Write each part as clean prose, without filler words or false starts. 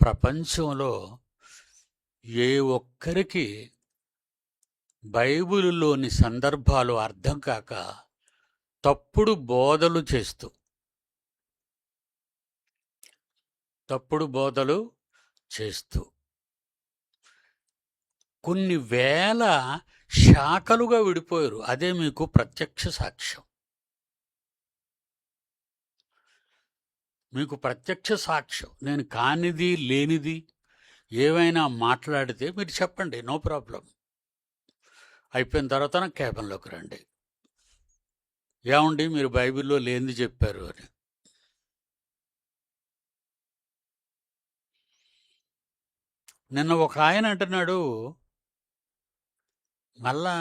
ప్రపంచంలో ఏ ఒక్కరికి బైబిలులోని సందర్భాలు అర్థం కాక తప్పుడు బోధలు చేస్తూ కొన్ని వేల శాఖలుగా విడిపోయారు. అదే మీకు ప్రత్యక్ష సాక్ష్యం. నేను కానిది లేనిది ఏవైనా మాట్లాడితే మీరు చెప్పండి, నో ప్రాబ్లం. అయిపోయిన తర్వాత నా క్యాబిన్లోకి రండి. ఏమండి మీరు బైబిల్లో లేనిది చెప్పారు అని. నిన్న ఒక ఆయన అంటున్నాడు, మళ్ళా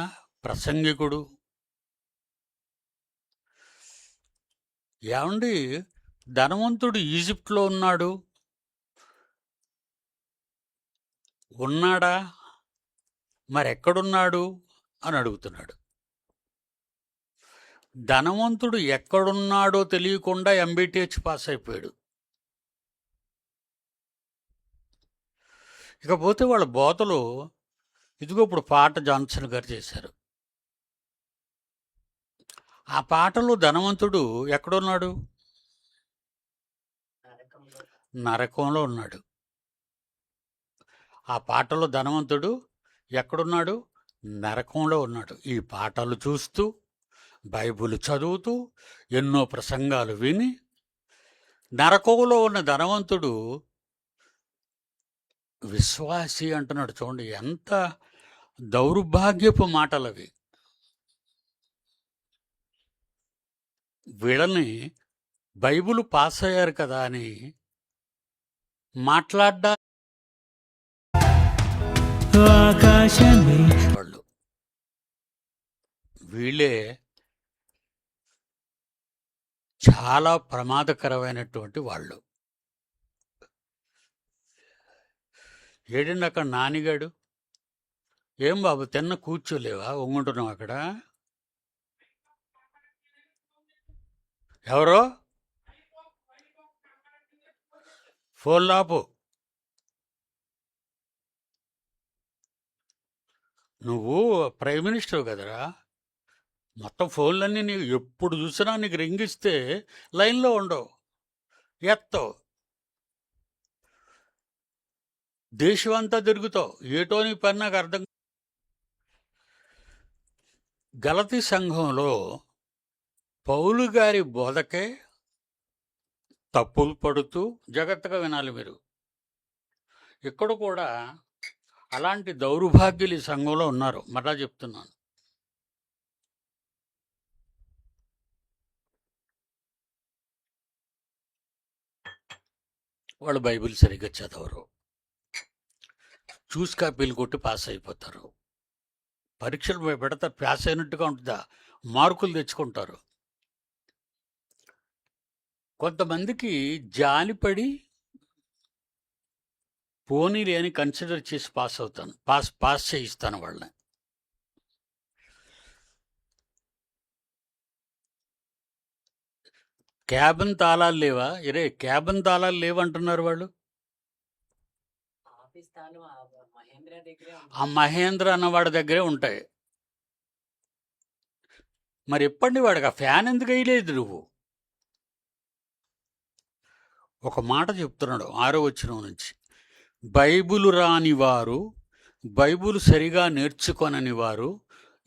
ప్రసంగికుడు, ఏమండి ధనవంతుడు ఈజిప్ట్లో ఉన్నాడా మరెక్కడున్నాడు అని అడుగుతున్నాడు. ధనవంతుడు ఎక్కడున్నాడో తెలియకుండా ఎంబీటీహెచ్ పాస్ అయిపోయాడు. ఇకపోతే వాళ్ళ బోధలు ఇదిగో ఇప్పుడు పాట జాన్సన్ గారు చేశారు. ఆ పాటలో ధనవంతుడు ఎక్కడున్నాడు? నరకంలో ఉన్నాడు. ఆ పాటలో ధనవంతుడు ఎక్కడున్నాడు? నరకంలో ఉన్నాడు. ఈ పాటలు చూస్తూ, బైబిల్ చదువుతూ, ఎన్నో ప్రసంగాలు విని నరకంలో ఉన్న ధనవంతుడు విశ్వాసి అంటున్నాడు. చూడండి ఎంత దౌర్భాగ్యపు మాటలవి. వీళ్ళని బైబిల్ పాస్ అయ్యారు కదా అని మాట్లాడ్డా వాళ్ళు. వీళ్ళే చాలా ప్రమాదకరమైనటువంటి వాళ్ళు. ఏడండి అక్కడ నానిగాడు? ఏం బాబు తిన్న కూర్చోలేవా? వంగుంటున్నావు అక్కడ? ఎవరో ఫోన్ లాపు. నువ్వు ప్రైమ్ మినిస్టర్ కదరా, మొత్తం ఫోన్లన్నీ నీకు ఎప్పుడు చూసినా నీకు రింగిస్తే లైన్లో ఉండవు, ఎత్తవు, దేశం అంతా తిరుగుతావు. ఏటో నీ పని నాకు అర్థం. గలతీ సంఘంలో పౌలు గారి బోధకే తప్పులు పడుతూ, జాగ్రత్తగా వినాలి మీరు, ఇక్కడ కూడా అలాంటి దౌర్భాగ్యులు ఈ సంఘంలో ఉన్నారు. మరలా చెప్తున్నాను, వాళ్ళు బైబిల్ సరిగ్గా చదవరు, చూసి కాపీలు కొట్టి పాస్ అయిపోతారు. పరీక్షలు పెడతారు, పాస్ అయినట్టుగా ఉంటుందా, మార్కులు తెచ్చుకుంటారు. కొంతమందికి జాలిపడి పోనీలే అని కన్సిడర్ చేసి పాస్ చేయిస్తాను వాళ్ళని. క్యాబిన్ తాళాలు లేవా? క్యాబిన్ తాళాలు లేవంటున్నారు వాళ్ళు. ఆ మహేంద్ర అన్నవాడి దగ్గరే ఉంటాయి. మరి ఎప్పటి వాడికి ఆ ఫ్యాన్ ఎందుకు వేయలేదు నువ్వు? ఒక మాట చెప్తున్నాడు 6వ వచనం నుంచి, బైబిలు రాని వారు, బైబిల్ సరిగా నేర్చుకొనని వారు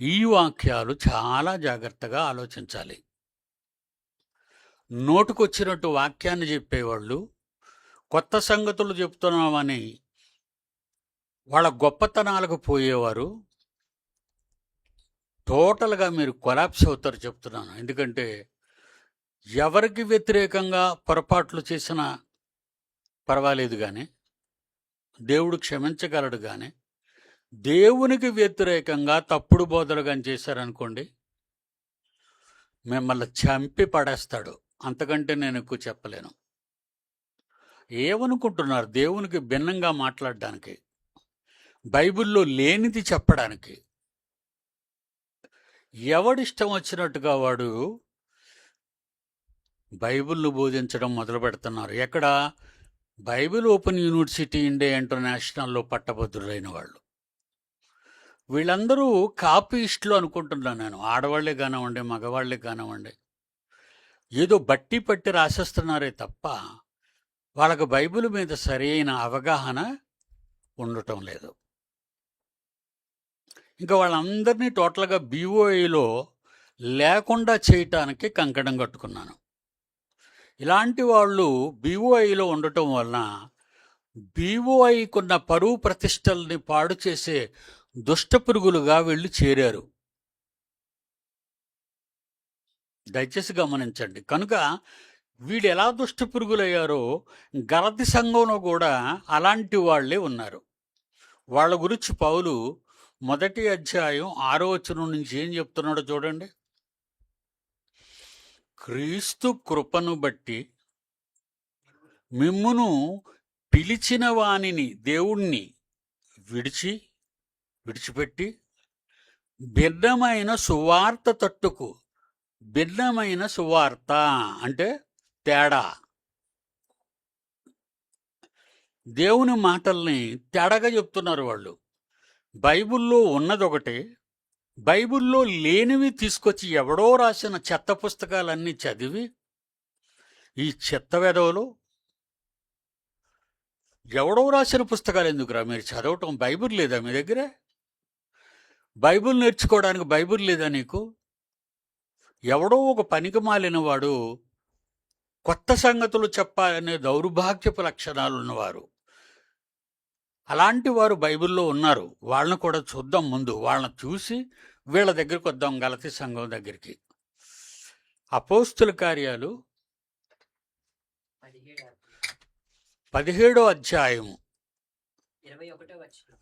ఈ వాక్యాలు చాలా జాగ్రత్తగా ఆలోచించాలి. నోటుకొచ్చినట్టు వాక్యాన్ని చెప్పేవాళ్ళు, కొత్త సంగతులు చెప్తున్నామని వాళ్ళ గొప్పతనాలకు పోయేవారు టోటల్గా మీరు కొలాప్స్ అవుతారు చెప్తున్నాను. ఎందుకంటే ఎవరికి వ్యతిరేకంగా పొరపాట్లు చేసినా పర్వాలేదు, కానీ దేవుడు క్షమించగలడు. కానీ దేవునికి వ్యతిరేకంగా తప్పుడు బోధలు కానీ చేశారనుకోండి, మిమ్మల్ని చంపి పడేస్తాడు. అంతకంటే నేను ఎక్కువ చెప్పలేను. ఏమనుకుంటున్నారు? దేవునికి భిన్నంగా మాట్లాడడానికి, బైబిల్లో లేనిది చెప్పడానికి. ఎవడిష్టం వచ్చినట్టుగా వాడు బైబిల్ను బోధించడం మొదలు పెడుతున్నారు. ఎక్కడ? బైబిల్ ఓపెన్ యూనివర్సిటీ ఇండియా ఇంటర్నేషనల్లో పట్టభద్రులైన వాళ్ళు. వీళ్ళందరూ కాపీస్టులు అనుకుంటున్నాను నేను. ఆడవాళ్లే కానివ్వండి, మగవాళ్లే కానివ్వండి, ఏదో బట్టి పట్టి రాసేస్తున్నారే తప్ప వాళ్ళకు బైబిల్ మీద సరైన అవగాహన ఉండటం లేదు. ఇంకా వాళ్ళందరినీ టోటల్గా బీఓఐలో లేకుండా చేయటానికి కంకణం కట్టుకున్నాను. ఇలాంటి వాళ్ళు బీఓఐలో ఉండటం వలన బీఓఐకున్న పరువు ప్రతిష్టల్ని పాడు చేసే దుష్ట పురుగులుగా వీళ్ళు చేరారు. దయచేసి గమనించండి. కనుక వీడు ఎలా దుష్ట పురుగులయ్యారో గలతీ సంఘంలో కూడా అలాంటి వాళ్లే ఉన్నారు. వాళ్ళ గురించి పౌలు 1వ అధ్యాయం 6వ వచనం నుంచి ఏం చెప్తున్నాడో చూడండి. క్రీస్తు కృపను బట్టి మిమ్మును పిలిచిన వానిని దేవుణ్ణి విడిచిపెట్టి భిన్నమైన సువార్త తట్టుకు. భిన్నమైన సువార్త అంటే తేడా. దేవుని మాటల్ని తేడాగా చెప్తున్నారు వాళ్ళు. బైబిల్లో ఉన్నదొకటి, బైబిల్లో లేనివి తీసుకొచ్చి ఎవడో రాసిన చెత్త పుస్తకాలన్నీ చదివి, ఈ చెత్త వెధవలు ఎవడో రాసిన పుస్తకాలు ఎందుకురా మీరు చదవటం? బైబిల్ లేదా మీ దగ్గర? బైబిల్ నేర్చుకోవడానికి బైబిల్ లేదా నీకు? ఎవడో ఒక పనికి మాలిన వాడు కొత్త సంగతులు చెప్పాలనే దౌర్భాగ్యపు లక్షణాలు ఉన్నవారు, అలాంటి వారు బైబిల్లో ఉన్నారు. వాళ్ళని కూడా చూద్దాం. ముందు వాళ్ళని చూసి వీళ్ళ దగ్గరికి వద్దాం, గలతీ సంఘం దగ్గరికి. అపోస్తుల కార్యాలు 17వ అధ్యాయము 21వ వచనం.